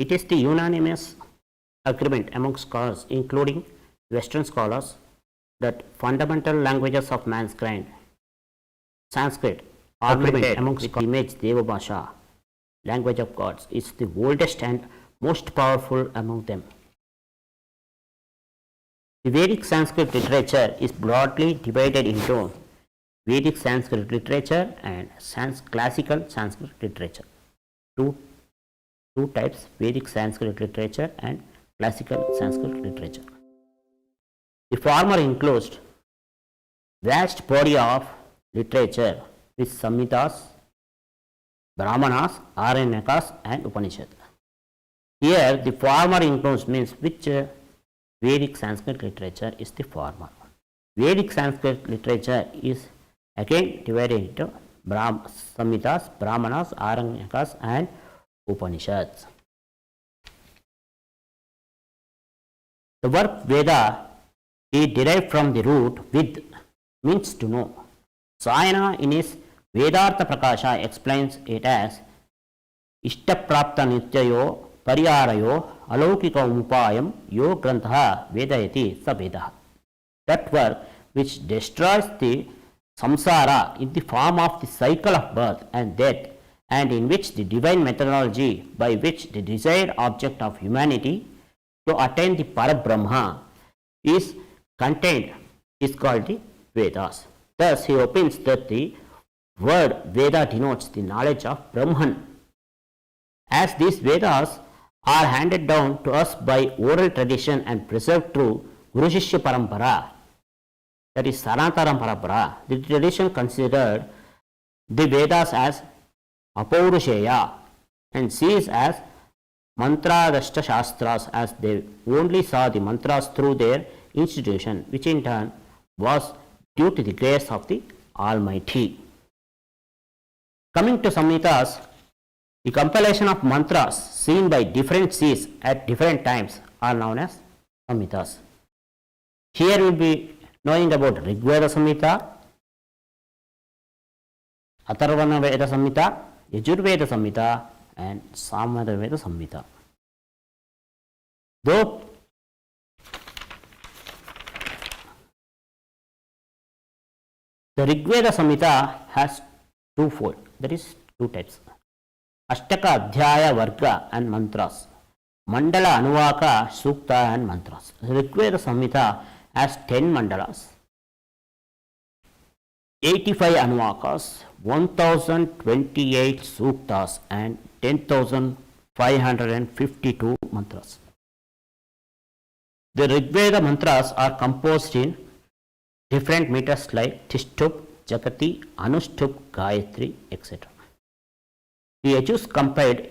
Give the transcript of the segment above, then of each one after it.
It is the unanimous agreement among scholars, including Western scholars, that fundamental languages of mankind, Sanskrit, ornamented amongst the image Devabhasha, language of gods, is the oldest and most powerful among them. The Vedic Sanskrit literature is broadly divided into Vedic Sanskrit literature and classical Sanskrit literature. Two types, Vedic Sanskrit literature and classical Sanskrit literature. The former includes vast body of literature with Samhitas, Brahmanas, Aranyakas and Upanishads. Here the former includes means which Vedic Sanskrit literature is the former. Vedic Sanskrit literature is again divided into Samhitas, Brahmanas, Aranyakas and Upanishads. The word Veda is derived from the root Vid, means to know. Sayana in his Vedartha Prakasha explains it as Ishtaprapta Nityayo Pariyarayo Alaukika Upayam Yo Grantha Vedayati Sa Vedaha. That work which destroys the samsara in the form of the cycle of birth and death, and in which the divine methodology by which the desired object of humanity to attain the Parabrahma is contained is called the Vedas. Thus, he opines that the word Veda denotes the knowledge of Brahman. As these Vedas are handed down to us by oral tradition and preserved through Guru Shishya Parampara, that is Sanatana Parampara, the tradition considered the Vedas as Apaurusheya and sees as Mantradashta Shastras, as they only saw the mantras through their institution, which in turn was due to the grace of the Almighty. Coming to Samhitas, the compilation of mantras seen by different seers at different times are known as Samhitas. Here we will be knowing about Rigveda Samhita, Atharvana Veda Samhita, Yajurveda Samhita and Samveda Veda Samhita. Though the Rigveda Samhita has twofold, that is two types, Ashtaka Adhyaya Varga and Mantras, Mandala Anuvaka Sukta and Mantras. The Rigveda Samhita has 10 mandalas, 85 anuvakas, 1028 suktas and 10,552 mantras. The Rigveda mantras are composed in different meters like Tishtup, Jagati, Anushtup, Gayatri, etc. The Yajus compiled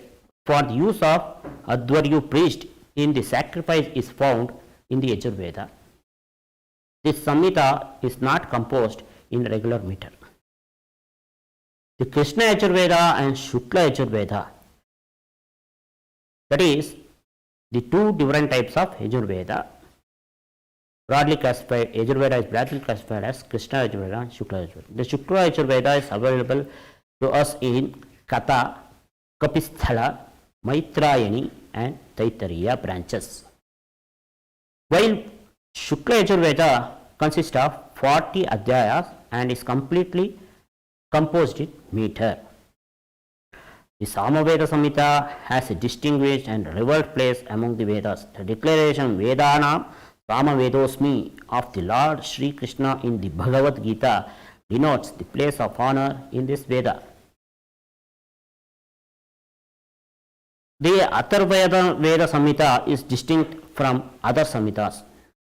for the use of Advaryu priest in the sacrifice is found in the Yajurveda. This Samhita is not composed in regular meter. The Krishna Yajurveda and Shukla Yajurveda, that is the two different types of Yajurveda, broadly classified, Yajurveda is broadly classified as Krishna Yajurveda and Shukla Yajurveda. The Shukla Yajurveda is available to us in Katha, Kapisthala, Maitrayani and Taittiriya branches. While Shukla Yajurveda consists of 40 adhyayas and is completely composed in meter. The Samaveda Samhita has a distinguished and revered place among the Vedas. The declaration Vedanam Samavedosmi of the Lord Sri Krishna in the Bhagavad Gita denotes the place of honor in this Veda. The Atharvana Veda Samhita is distinct from other Samhitas.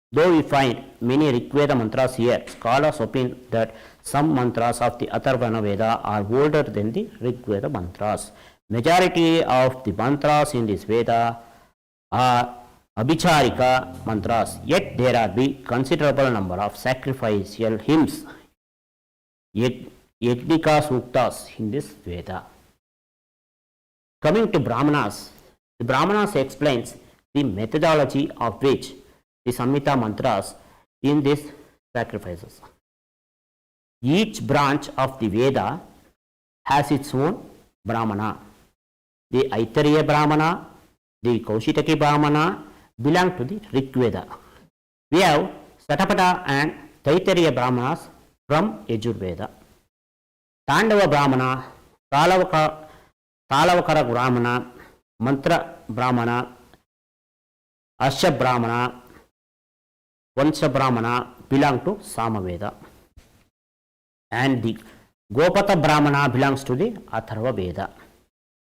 Though we find many Rigveda mantras here, scholars opine that some mantras of the Atharvana Veda are older than the Rigveda mantras. Majority of the mantras in this Veda are Abhicharika mantras, yet there are be considerable number of sacrificial hymns, Yajnika Suktas in this Veda. Coming to Brahmanas, the Brahmanas explains the methodology of which the Samhita mantras in these sacrifices. Each branch of the Veda has its own Brahmana. The Aitariya Brahmana The Kaushitaki Brahmana belong to the Rig Veda. We have Satapata and Taittiriya Brahmanas from Yajurveda. Tandava Brahmana, Talavakara Brahmana, Mantra Brahmana, Asha Brahmana, Vansha Brahmana belong to Samaveda. And the Gopata Brahmana belongs to the Atharva Veda.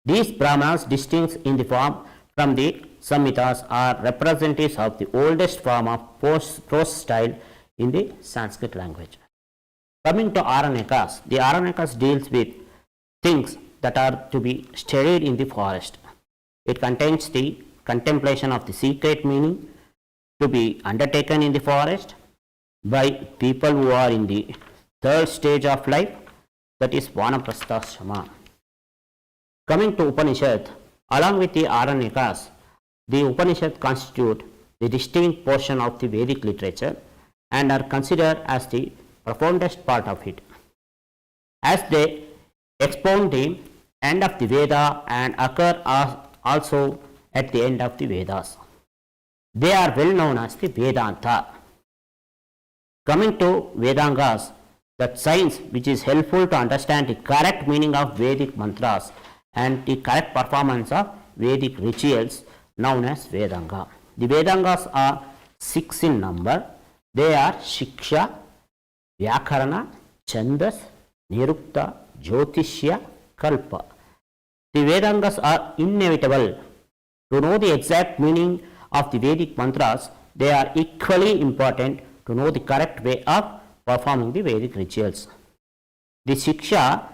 These Brahmanas, distinct in the form from the Samhitas, are representatives of the oldest form of prose style in the Sanskrit language. Coming to Aranyakas, the Aranyakas deals with things that are to be studied in the forest. It contains the contemplation of the secret meaning to be undertaken in the forest by people who are in the third stage of life, that is Vanaprastha. Coming to Upanishad, along with the Aranyakas, the Upanishad constitute the distinct portion of the Vedic literature and are considered as the profoundest part of it, as they expound the end of the Veda and occur also at the end of the Vedas. They are well known as the Vedanta. Coming to Vedangas, that science which is helpful to understand the correct meaning of Vedic mantras and the correct performance of Vedic rituals, known as Vedanga. The Vedangas are 6 in number. They are Shiksha, Vyakarana, Chandas, Nirukta, Jyotishya, Kalpa. The Vedangas are inevitable. To know the exact meaning of the Vedic mantras, they are equally important to know the correct way of performing the Vedic rituals. The Shiksha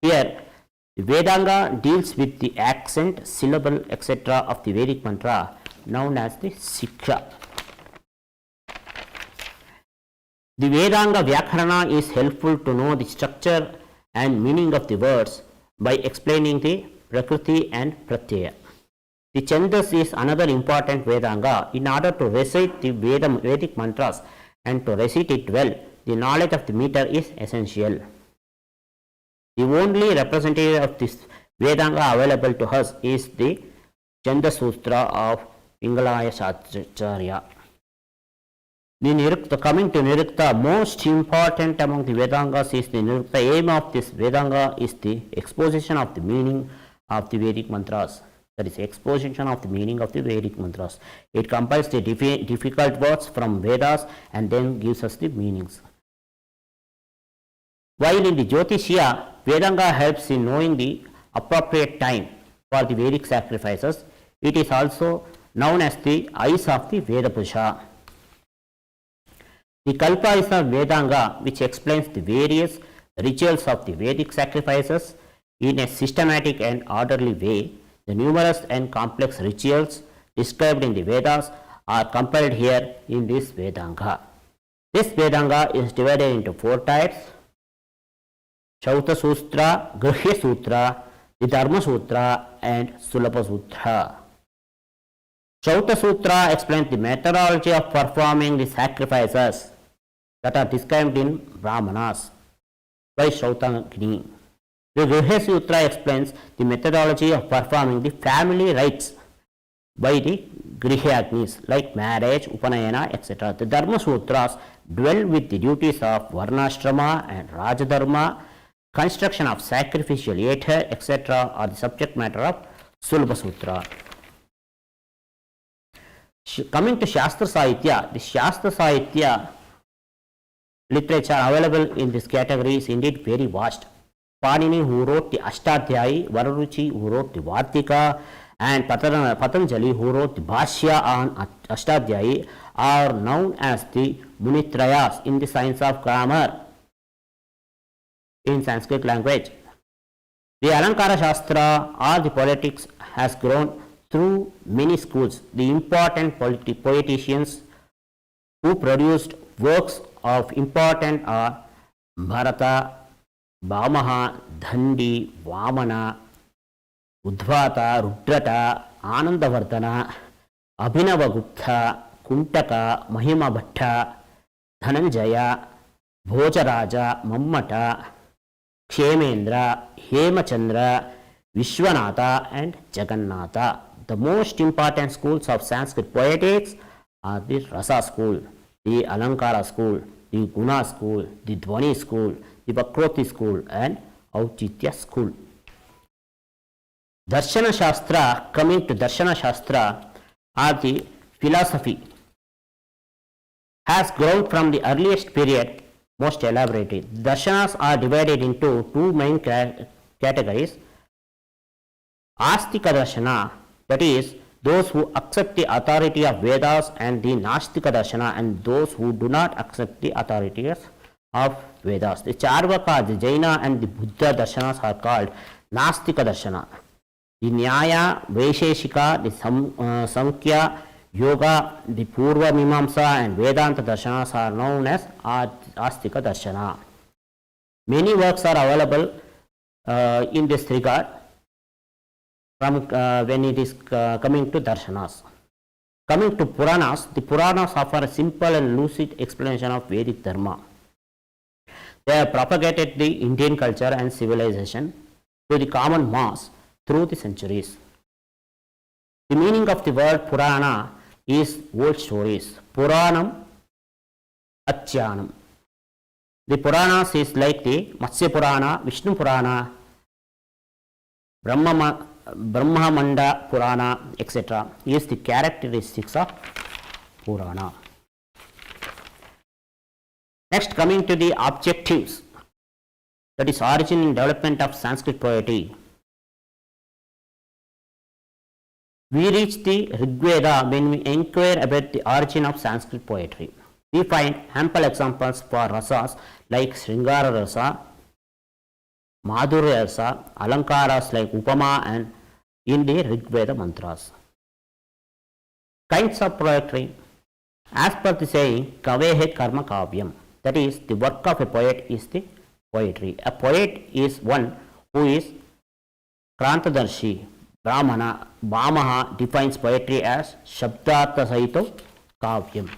here, the Vedanga deals with the accent, syllable, etc. of the Vedic mantra, known as the Shiksha. The Vedanga Vyakarana is helpful to know the structure and meaning of the words by explaining the Prakriti and Pratyaya. The Chandas is another important Vedanga. In order to recite the Vedic mantras and to recite it well, the knowledge of the meter is essential. The only representative of this Vedanga available to us is the Chanda Sutra of Pingalaya Shacharya. The Nirukta, coming to Nirukta, most important among the Vedangas is the Nirukta. The aim of this Vedanga is the exposition of the meaning of the Vedic mantras. That is, exposition of the meaning of the Vedic mantras. It compiles the difficult words from Vedas and then gives us the meanings. While in the Jyotishya, Vedanga helps in knowing the appropriate time for the Vedic sacrifices. It is also known as the eyes of the Veda Pusha. The Kalpa is a Vedanga which explains the various rituals of the Vedic sacrifices in a systematic and orderly way. The numerous and complex rituals described in the Vedas are compiled here in this Vedanga. This Vedanga is divided into 4 types: Shauta Sutra, Grihya Sutra, the Dharma Sutra, and Sulabha Sutra. Shauta Sutra explains the methodology of performing the sacrifices that are described in Brahmanas by Shautagni. The Grihya Sutra explains the methodology of performing the family rites by the Grihyagnis like marriage, Upanayana, etc. The Dharma Sutras dwell with the duties of Varnashrama and Rajadharma, construction of sacrificial yetha, etc. are the subject matter of Sulabha Sutra. Coming to Shastra Sahitya, the Shastra Sahitya literature available in this category is indeed very vast. Panini, who wrote the Ashtadhyayi, Vararuchi, who wrote the Vartika, and Patanjali, who wrote the Bhashya on Ashtadhyayi, are known as the Munitrayas in the science of grammar in Sanskrit language. The Alankara Shastra or the politics has grown through many schools. The important poeticians who produced works of importance are Bharata, Bhamaha, Dhandi, Vamana, Udvata, Rudrata, Anandavardhana, Abhinavagupta, Kuntaka, Mahima Bhatta, Dhananjaya, Bhojaraja, Mammata, Kshemendra, Hemachandra, Vishwanatha and Jagannatha. The most important schools of Sanskrit poetics are the Rasa school, the Alankara school, the Guna school, the Dhvani school, the Vakroti school and Auchitya school. Darshana Shastra, coming to Darshana Shastra, are the philosophy, has grown from the earliest period most elaborated. Darshanas are divided into two main categories. Astika Darshana, that is, those who accept the authority of Vedas, and the Nastika Darshana, and those who do not accept the authorities of Vedas. The Charvaka, the Jaina and the Buddha Darshanas are called Nastika Darshana. The Nyaya, Vaisheshika, the Samkhya, Yoga, the Purva Mimamsa and Vedanta Darshanas are known as Astika Darshana. Many works are available in this regard from when it is coming to Darshanas. Coming to Puranas, the Puranas offer a simple and lucid explanation of Vedic Dharma. They have propagated the Indian culture and civilization to the common mass through the centuries. The meaning of the word Purana is old stories. Puranam, Achanam. The Puranas is like the Matsya Purana, Vishnu Purana, Brahmamanda Purana, etc. is the characteristics of Purana. Next, coming to the objectives, that is origin and development of Sanskrit poetry. We reach the Rigveda when we inquire about the origin of Sanskrit poetry. We find ample examples for rasas like Sringara rasa, Madhurya rasa, Alankaras like Upama and in the Rigveda mantras. Kinds of poetry. As per the saying, Kavehe Karma Kavyam, that is, the work of a poet is the poetry. A poet is one who is Krantadarshi. Brahmana, Bhamaha defines poetry as Shabdartha Saito Kavyam.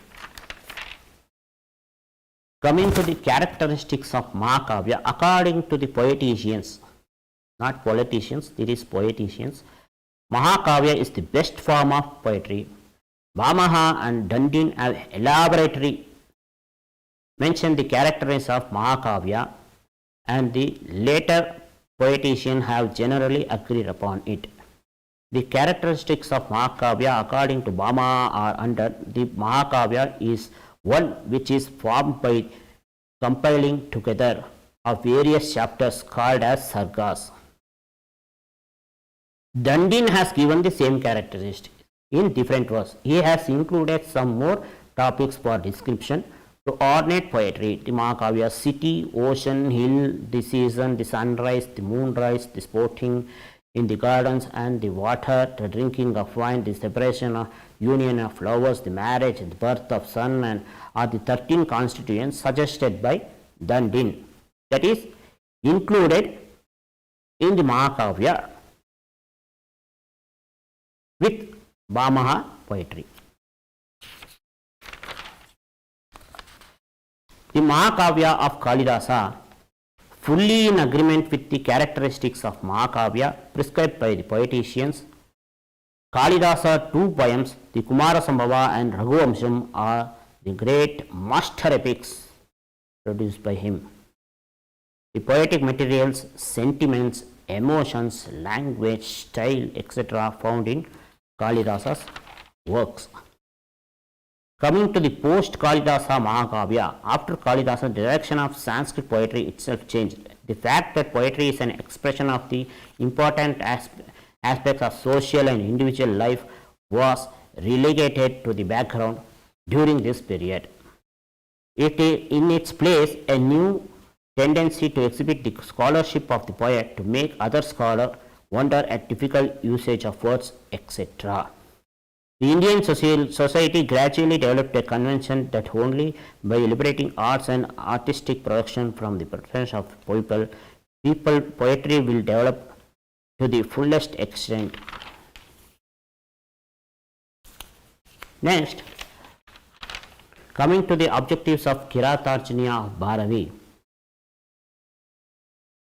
Coming to the characteristics of Mahakavya, according to the poeticians, not politicians, it is poeticians, Mahakavya is the best form of poetry. Bhamaha and Dandin have elaborately mentioned the characteristics of Mahakavya, and the later poeticians have generally agreed upon it. The characteristics of Mahakavya according to Bhama are under the Mahakavya is one which is formed by compiling together of various chapters called as sargas. Dandin has given the same characteristic in different words. He has included some more topics for description to ornate poetry. The Mahakavya, city, ocean, hill, the season, the sunrise, the moonrise, the sporting in the gardens and the water, the drinking of wine, the separation of union of flowers, the marriage, the birth of son, and are the 13 constituents suggested by Dandin, that is included in the Mahakavya with Bhamaha poetry. The Mahakavya of Kalidasa, fully in agreement with the characteristics of Mahakavya prescribed by the poeticians. Kalidasa two poems, the Kumara Sambhava and Raghuvamsham, are the great master epics produced by him. The poetic materials, sentiments, emotions, language, style, etc. found in Kalidasa's works. Coming to the post-Kalidasa Mahakavya, after Kalidasa, the direction of Sanskrit poetry itself changed. The fact that poetry is an expression of the important aspects of social and individual life was relegated to the background during this period. In its place, a new tendency to exhibit the scholarship of the poet to make other scholars wonder at difficult usage of words, etc. The Indian society gradually developed a convention that only by liberating arts and artistic production from the potential of people, poetry will develop to the fullest extent. Next, coming to the objectives of Kiratarjuniya of Bharavi.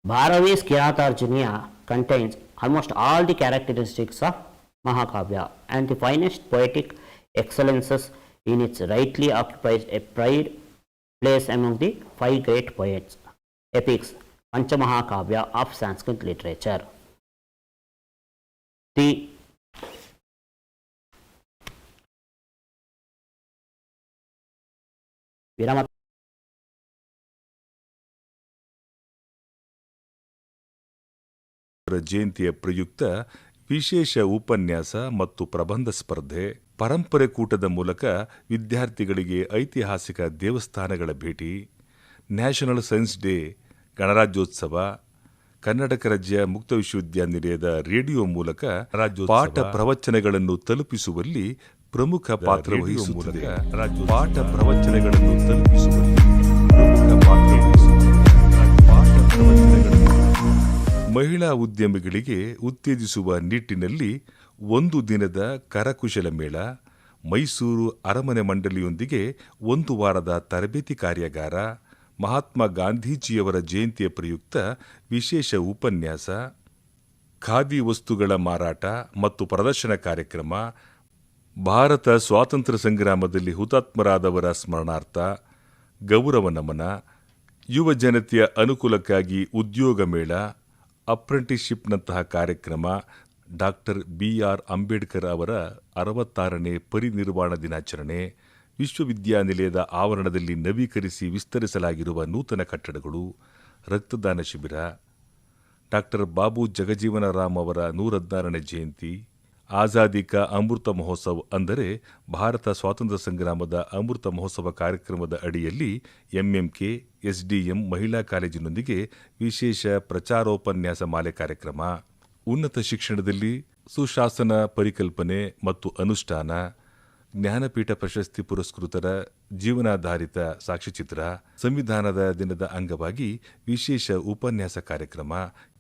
Bharavi's Kiratarjuniya contains almost all the characteristics of Mahakavya, and the finest poetic excellences in its rightly occupies a pride place among the five great poets, epics, Panchamahakavya of Sanskrit literature. The Virama ಜಯಂತಿಯ ಪ್ರಯುಕ್ತ ವಿಶೇಷ ಉಪನ್ಯಾಸ ಮತ್ತು ಪ್ರಬಂಧ ಸ್ಪರ್ಧೆ, ಪರಂಪರೆ ಕೂಟದ ಮೂಲಕ ವಿದ್ಯಾರ್ಥಿಗಳಿಗೆ ಐತಿಹಾಸಿಕ ದೇವಸ್ಥಾನಗಳ ಭೇಟಿ, ನ್ಯಾಷನಲ್ ಸೈನ್ಸ್ ಡೇ, ಗಣರಾಜ್ಯೋತ್ಸವ, ಕರ್ನಾಟಕ ರಾಜ್ಯ ಮುಕ್ತ ವಿಶ್ವವಿದ್ಯಾನಿಲಯದ ರೇಡಿಯೋ ಮೂಲಕ ಪಾಠ ಪ್ರವಚನಗಳನ್ನು ತಲುಪಿಸುವಲ್ಲಿ ಪ್ರಮುಖ ಪಾತ್ರ ವಹಿಸುತ್ತದೆ. ಪಾಠ ಪ್ರವಚನಗಳನ್ನು ತಲುಪಿಸುವಲ್ಲಿ ಪ್ರಮುಖ ಪಾತ್ರ ಮಹಿಳಾ ಉದ್ಯಮಿಗಳಿಗೆ ಉತ್ತೇಜಿಸುವ ನಿಟ್ಟಿನಲ್ಲಿ ಒಂದು ದಿನದ ಕರಕುಶಲ ಮೇಳ, ಮೈಸೂರು ಅರಮನೆ ಮಂಡಳಿಯೊಂದಿಗೆ ಒಂದು ವಾರದ ತರಬೇತಿ ಕಾರ್ಯಾಗಾರ, ಮಹಾತ್ಮ ಗಾಂಧೀಜಿಯವರ ಜಯಂತಿಯ ಪ್ರಯುಕ್ತ ವಿಶೇಷ ಉಪನ್ಯಾಸ, ಖಾದಿ ವಸ್ತುಗಳ ಮಾರಾಟ ಮತ್ತು ಪ್ರದರ್ಶನ ಕಾರ್ಯಕ್ರಮ, ಭಾರತ ಸ್ವಾತಂತ್ರ್ಯ ಸಂಗ್ರಾಮದಲ್ಲಿ ಹುತಾತ್ಮರಾದವರ ಸ್ಮರಣಾರ್ಥ, ಗೌರವ ನಮನ, ಯುವ ಜನತೆಯ ಅನುಕೂಲಕ್ಕಾಗಿ ಉದ್ಯೋಗ ಮೇಳ, ಅಪ್ರೆಂಟಿಸ್ಶಿಪ್ನಂತಹ ಕಾರ್ಯಕ್ರಮ, ಡಾಕ್ಟರ್ BR ಅಂಬೇಡ್ಕರ್ ಅವರ 66ನೇ ಪರಿನಿರ್ವಾಣ ದಿನಾಚರಣೆ, ವಿಶ್ವವಿದ್ಯಾನಿಲಯದ ಆವರಣದಲ್ಲಿ ನವೀಕರಿಸಿ ವಿಸ್ತರಿಸಲಾಗಿರುವ ನೂತನ ಕಟ್ಟಡಗಳು, ರಕ್ತದಾನ ಶಿಬಿರ, ಡಾಕ್ಟರ್ ಬಾಬು ಜಗಜೀವನ ರಾಮ್ ಅವರ 116ನೇ ಜಯಂತಿ, ಆಜಾದಿ ಕಾ ಅಮೃತ ಮಹೋತ್ಸವ್ ಅಂದರೆ ಭಾರತ ಸ್ವಾತಂತ್ರ್ಯ ಸಂಗ್ರಾಮದ ಅಮೃತ ಮಹೋತ್ಸವ ಕಾರ್ಯಕ್ರಮದ ಅಡಿಯಲ್ಲಿ MMK SDM ಮಹಿಳಾ ಕಾಲೇಜಿನೊಂದಿಗೆ ವಿಶೇಷ ಪ್ರಚಾರೋಪನ್ಯಾಸ ಮಾಲೆ ಕಾರ್ಯಕ್ರಮ, ಉನ್ನತ ಶಿಕ್ಷಣದಲ್ಲಿ ಸುಶಾಸನ ಪರಿಕಲ್ಪನೆ ಮತ್ತು ಅನುಷ್ಠಾನ, ಜ್ಞಾನಪೀಠ ಪ್ರಶಸ್ತಿ ಪುರಸ್ಕೃತರ ಜೀವನಾಧಾರಿತ ಸಾಕ್ಷ್ಯಚಿತ್ರ, ಸಂವಿಧಾನದ ದಿನದ ಅಂಗವಾಗಿ ವಿಶೇಷ ಉಪನ್ಯಾಸ ಕಾರ್ಯಕ್ರಮ,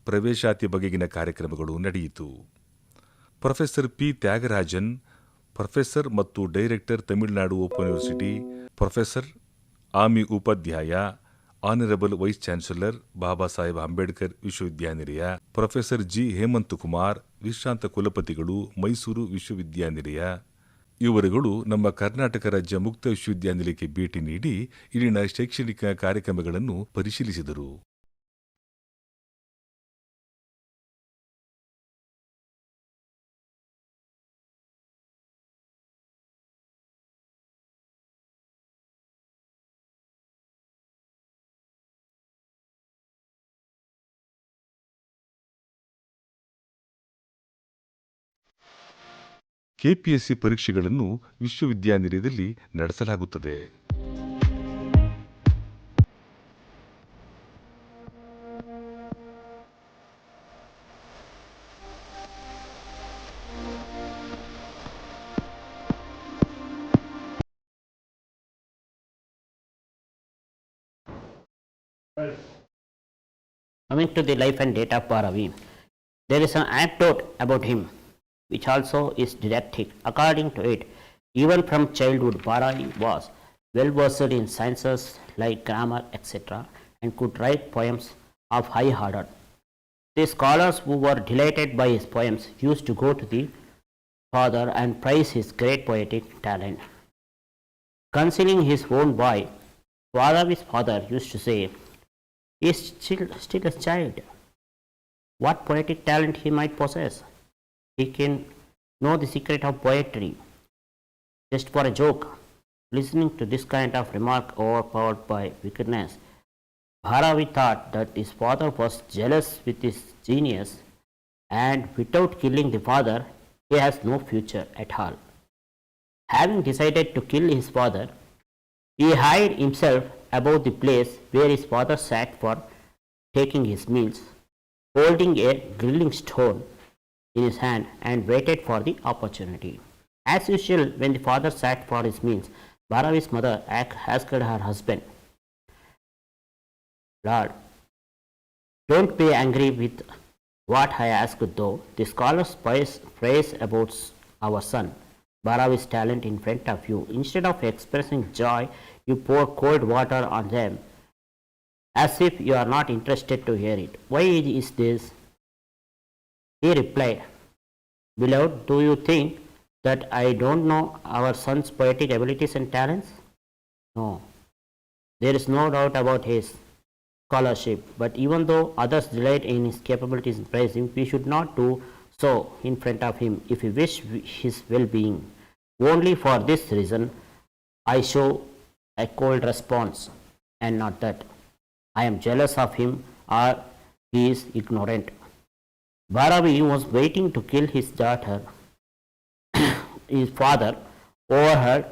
ಪ್ರವೇಶಾತಿ ಬಗೆಗಿನ ಕಾರ್ಯಕ್ರಮಗಳು ನಡೆಯಿತು. Professor P. ತ್ಯಾಗರಾಜನ್, ಪ್ರೊಫೆಸರ್ ಮತ್ತು director Tamil Nadu open university, professor Ami Upadhyay, honourable vice chancellor Baba Saheb Ambedkar ವಿಶ್ವವಿದ್ಯಾನಿಲಯ, ಪ್ರೊಫೆಸರ್ G. ಹೇಮಂತ್ ಕುಮಾರ್, ವಿಶ್ರಾಂತ ಕುಲಪತಿಗಳು, ಮೈಸೂರು ವಿಶ್ವವಿದ್ಯಾನಿಲಯ, ಇವರುಗಳು ನಮ್ಮ ಕರ್ನಾಟಕ ರಾಜ್ಯ ಮುಕ್ತ ವಿಶ್ವವಿದ್ಯಾನಿಲಯಕ್ಕೆ ಭೇಟಿ ನೀಡಿ ಇಲ್ಲಿನ ಶೈಕ್ಷಣಿಕ ಕಾರ್ಯಕ್ರಮಗಳನ್ನು ಪರಿಶೀಲಿಸಿದರು. KPSC ಪರೀಕ್ಷೆಗಳನ್ನು ವಿಶ್ವವಿದ್ಯಾನಿಲಯದಲ್ಲಿ ನಡೆಸಲಾಗುತ್ತದೆ. Coming to the life and death of Bharavi, there is an anecdote about him which also is didactic. According to it, even from childhood, Bharavi was well versed in sciences like grammar, etc., and could write poems of high order. The scholars who were delighted by his poems used to go to the father and praise his great poetic talent. Concerning his own boy, Bharavi's father used to say, "He is still a child. What poetic talent he might possess? He can know the secret of poetry." Just for a joke, listening to this kind of remark overpowered by wickedness, Bharavi thought that his father was jealous with his genius, and without killing the father, he has no future at all. Having decided to kill his father, he hid himself above the place where his father sat for taking his meals, holding a grilling stone in his hand, and waited for the opportunity. As usual, when the father sat for his meals, Bharavi's mother asked her husband, "Lord, don't be angry with what I asked, though. The scholars praise about our son Bharavi's talent in front of you. Instead of expressing joy, you pour cold water on them, as if you are not interested to hear it. Why is this?" He replied, Beloved, do you think that I don't know our son's poetic abilities and talents? No, there is no doubt about his scholarship, but even though others delight in his capabilities and praise him, we should not do so in front of him if we wish his well being. Only for this reason I show a cold response, and not that I am jealous of him or he is ignorant. Bharavi was waiting to kill his daughter. His father overheard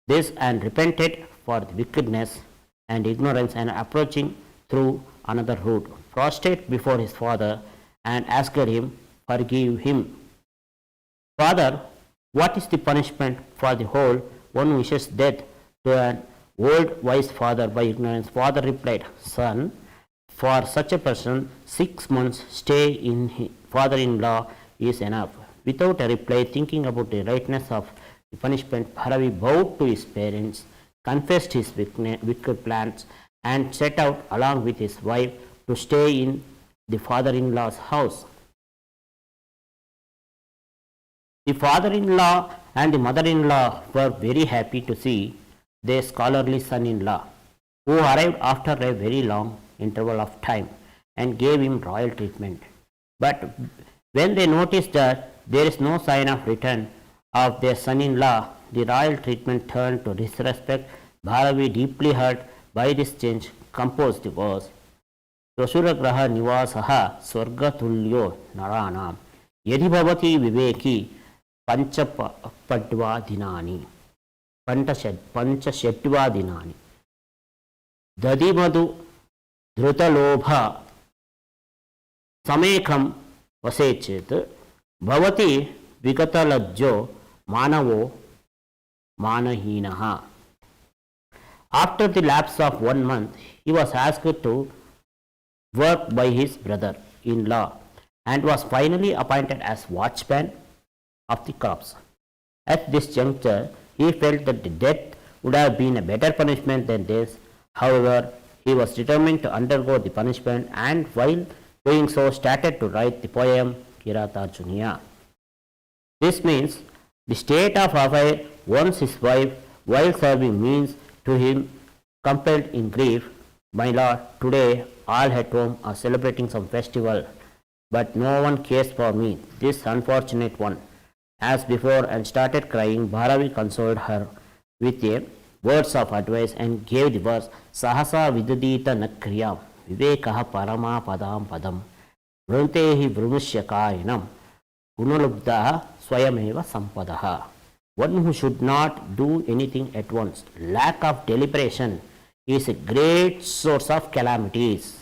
this and repented for the wickedness and ignorance and approaching through another route, prostrate before his father and asked him, Forgive him. Father, what is the punishment for the whole? One wishes death to an old wise father by ignorance. Father replied, Son, for such a person, 6 months stay in his father-in-law is enough. Without a reply, thinking about the rightness of the punishment, Bharavi bowed to his parents, confessed his wicked plans, and set out along with his wife to stay in the father-in-law's house. The father-in-law and the mother-in-law were very happy to see their scholarly son-in-law, who arrived after a very long interval of time and gave him royal treatment. But when they noticed that there is no sign of return of their son-in-law, the royal treatment turned to disrespect. Bharavi, deeply hurt by this change, composed the verse, Svasuragraha nivasaha swargatulyo naranam yadi bhavati viveki panchapadva dinani panchashatva dinani dadimadu dhrutalobha samekam vasechet bhavati vigatalajjo manavo manahinaha. After the lapse of 1 month, he was asked to work by his brother-in-law and was finally appointed as watchman of the crops. At this juncture, he felt that the death would have been a better punishment than this. However, he was determined to undergo the punishment and while doing so started to write the poem Kiratarjuniya. This means the state of affair once his wife while serving means to him compelled in grief, My lord, today all at home are celebrating some festival, but no one cares for me, this unfortunate one. As before, and started crying. Bharavi consoled her with a words of advice and gave the verse Sahasa Vidadita Nakriyam Vivekaha Parama Padam Padam Vruntehi Vrumushyakaryanam Gunalubdaha Swayameva Sampadaha. One who should not do anything at once. Lack of deliberation is a great source of calamities.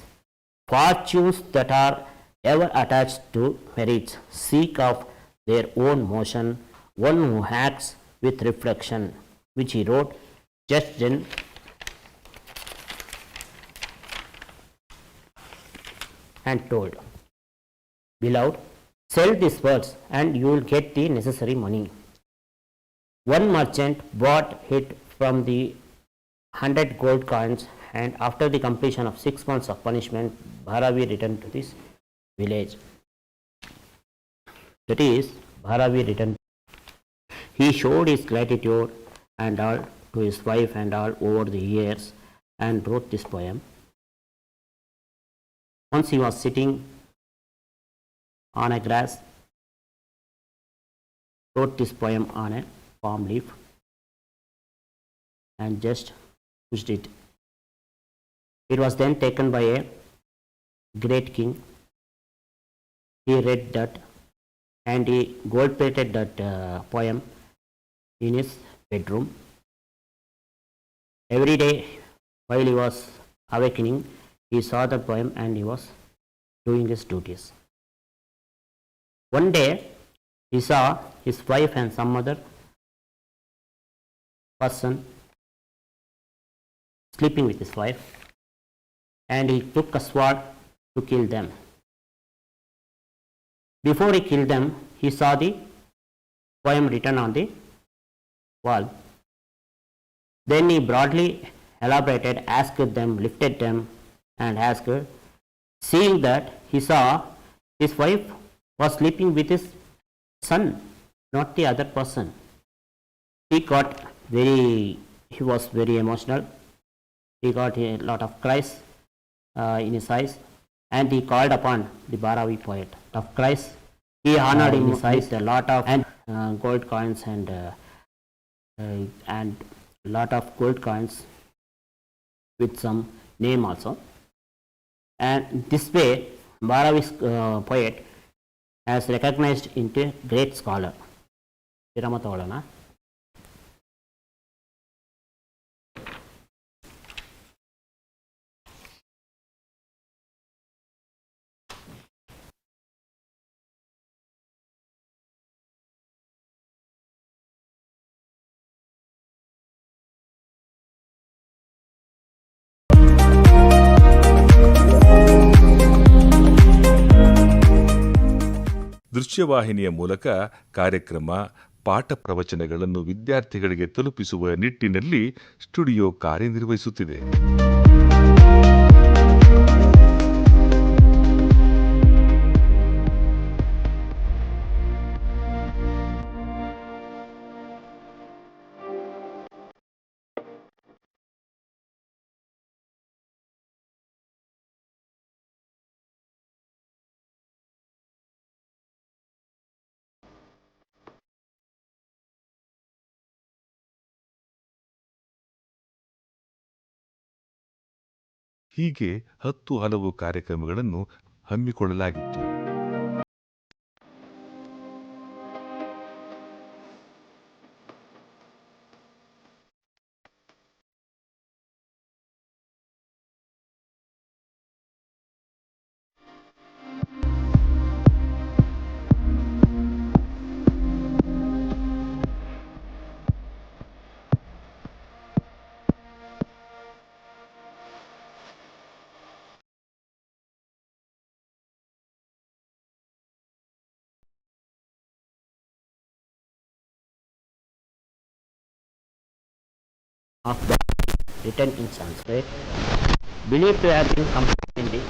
Fortunes that are ever attached to merits seek of their own motion. One who acts with reflection, which he wrote just then and told, Beloved, sell these words and you will get the necessary money. One merchant bought it from the 100 gold coins, and after the completion of 6 months of punishment, Bharavi returned to this village. That is, Bharavi returned. He showed his gratitude and all to his wife and all over the years and wrote this poem. Once he was sitting on a grass, wrote this poem on a palm leaf and just pushed it. It was then taken by a great king. He read that and he gold plated that poem in his bedroom. Every day while he was awakening, he saw the poem and he was doing his duties. One day he saw his wife and some other person sleeping with his wife, and he took a sword to kill them. Before he killed them, he saw the poem written on the wall. Then he broadly elaborated, asked them, lifted them, and asked. Seeing that, he saw his wife was sleeping with his son, not the other person. He was very emotional. He got a lot of cries in his eyes, and he called upon the Bharavi poet of cries. He honored him with a lot of gold coins and lot of gold coins with some name also. And this way, Bharavi's poet has recognized into a great scholar. Viramatolana. ದೃಶ್ಯವಾಹಿನಿಯ ಮೂಲಕ ಕಾರ್ಯಕ್ರಮ ಪಾಠ ಪ್ರವಚನಗಳನ್ನು ವಿದ್ಯಾರ್ಥಿಗಳಿಗೆ ತಲುಪಿಸುವ ನಿಟ್ಟಿನಲ್ಲಿ studio ಕಾರ್ಯನಿರ್ವಹಿಸುತ್ತಿದೆ. ಹೀಗೆ 10 ಹಲವು ಕಾರ್ಯಕ್ರಮಗಳನ್ನು ಹಮ್ಮಿಕೊಳ್ಳಲಾಗಿತ್ತು. Of the written in Sanskrit, believed to have been composed in the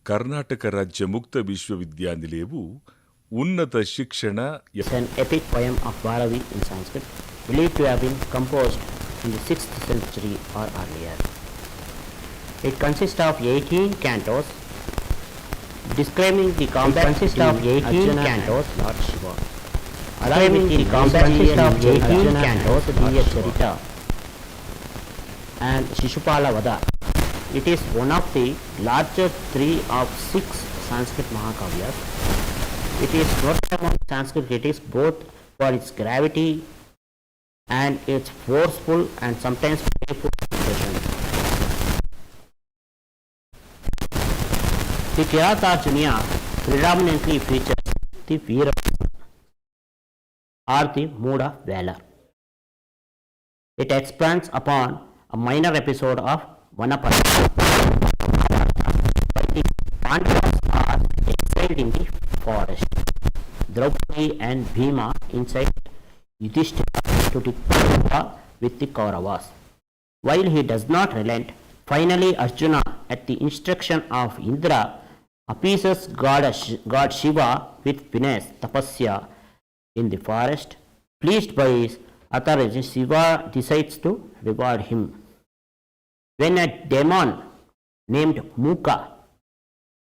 Karnataka ರಾಜ್ಯ ಮುಕ್ತ ವಿಶ್ವವಿದ್ಯಾನಿಲಯವು ಉನ್ನತ ಶಿಕ್ಷಣ is an epic poem of Bharavi in Sanskrit, believed to have been composed in the 6th century or earlier. It consists of 18 cantos describing the combat Lord Shiva. Along with the combat of 18 cantos Charita and Shishupala Vada. It is one of the larger 3 of 6 Sanskrit Mahakavyas. It is noted among Sanskrit critics both for its gravity and its forceful and sometimes playful expression. The Kiratarjunya predominantly features the Veera or the mood of valor. It expands upon a minor episode of Vanaparva. The Pandavas are exiled in the forest. Draupadi and Bhima incite Yudhishthira to declare war with the Kauravas. While he does not relent, finally Arjuna, at the instruction of Indra, appeases God Shiva with Vinay's tapasya in the forest. Pleased by his authority, Shiva decides to reward him. When a demon named Muka,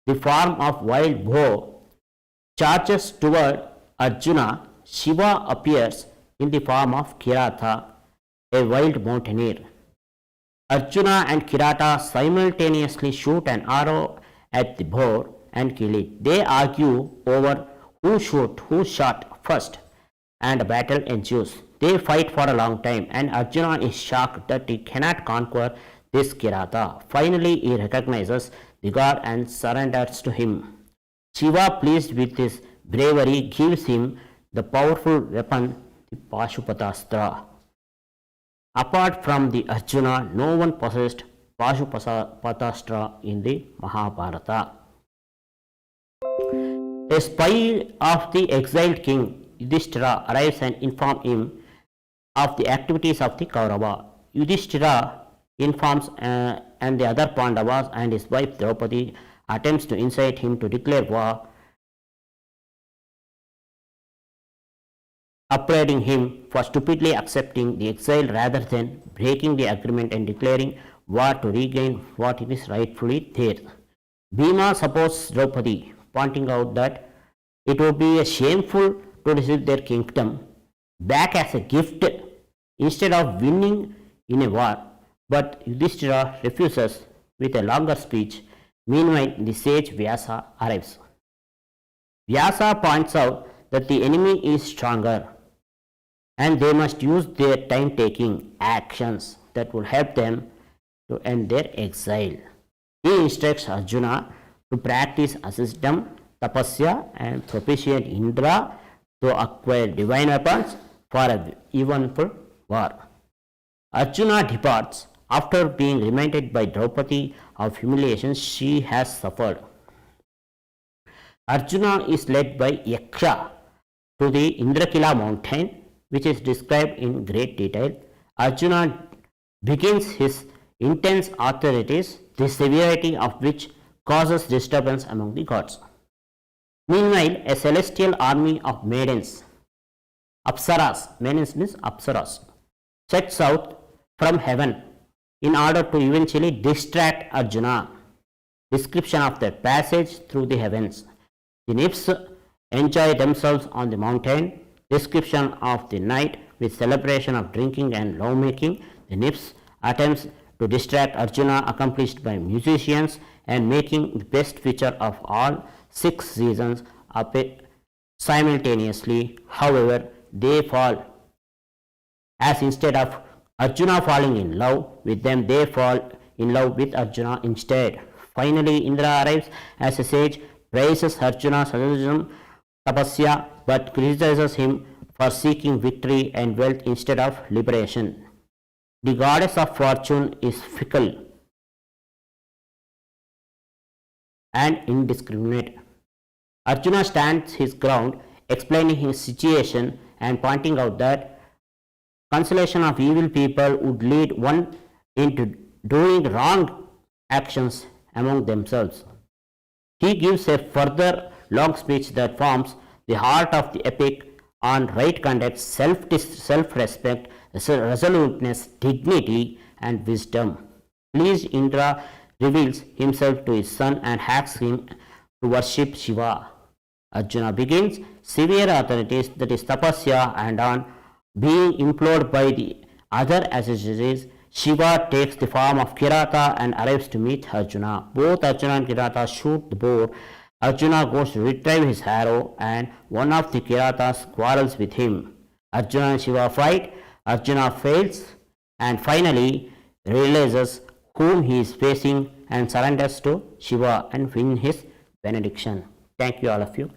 the form of wild boar, charges toward Arjuna, Shiva appears in the form of Kirata, a wild mountaineer. Arjuna and Kirata simultaneously shoot an arrow at the boar and kill it. They argue over who shot first, and a battle ensues. They fight for a long time, and Arjuna is shocked that he cannot conquer this Kirata. Finally, he recognizes the god and surrenders to him. Shiva, pleased with his bravery, gives him the powerful weapon, the Pashupatastra. Apart from the Arjuna, no one possessed Pashupatastra in the Mahabharata. A spy of the exiled king Yudhishthira arrives and informs him of the activities of the Kaurava. Yudhishthira informs and the other Pandavas, and his wife Draupadi attempts to incite him to declare war, upbraiding him for stupidly accepting the exile rather than breaking the agreement and declaring war to regain what is rightfully theirs. Bhima supports Draupadi, pointing out that it would be shameful to receive their kingdom back as a gift instead of winning in a war, but Yudhishthira refuses with a longer speech. Meanwhile, the sage Vyasa arrives. Vyasa points out that the enemy is stronger and they must use their time-taking actions that will help them to end their exile. He instructs Arjuna to practice ascetism, tapasya, and propitiate Indra to acquire divine weapons for an eventful war. Arjuna departs after being reminded by Draupadi of humiliations she has suffered. Arjuna is led by Yaksha to the Indrakila mountain, which is described in great detail. Arjuna begins his intense authorities, the severity of which causes disturbance among the gods. Meanwhile, a celestial army of maidens, Apsaras, maidens means Apsaras, sets out from heaven in order to eventually distract Arjuna. Description of their passage through the heavens. The nymphs enjoy themselves on the mountain. Description of the night with celebration of drinking and lovemaking. The nymphs attempts to distract Arjuna, accomplished by musicians, and making the best feature of all 6 seasons appear simultaneously. However, they fall, as instead of Arjuna falling in love with them, they fall in love with Arjuna instead. Finally, Indra arrives as a sage, praises Arjuna's asceticism, tapasya, but criticizes him for seeking victory and wealth instead of liberation. The goddess of fortune is fickle and indiscriminate. Arjuna stands his ground, explaining his situation and pointing out that consolation of evil people would lead one into doing wrong actions among themselves. He gives a further long speech that forms the heart of the epic on right conduct, self-respect, resoluteness, dignity, and wisdom. Pleased, Indra reveals himself to his son and asks him to worship Shiva. Arjuna begins severe authorities, that is tapasya, and on being implored by the other ascetics, Shiva takes the form of Kirata and arrives to meet Arjuna. Both Arjuna and Kirata shoot the boar. Arjuna goes to retrieve his arrow and one of the Kiratas quarrels with him. Arjuna and Shiva fight. Arjuna fails and finally realizes whom he is facing and surrenders to Shiva and wins his benediction. Thank you all of you.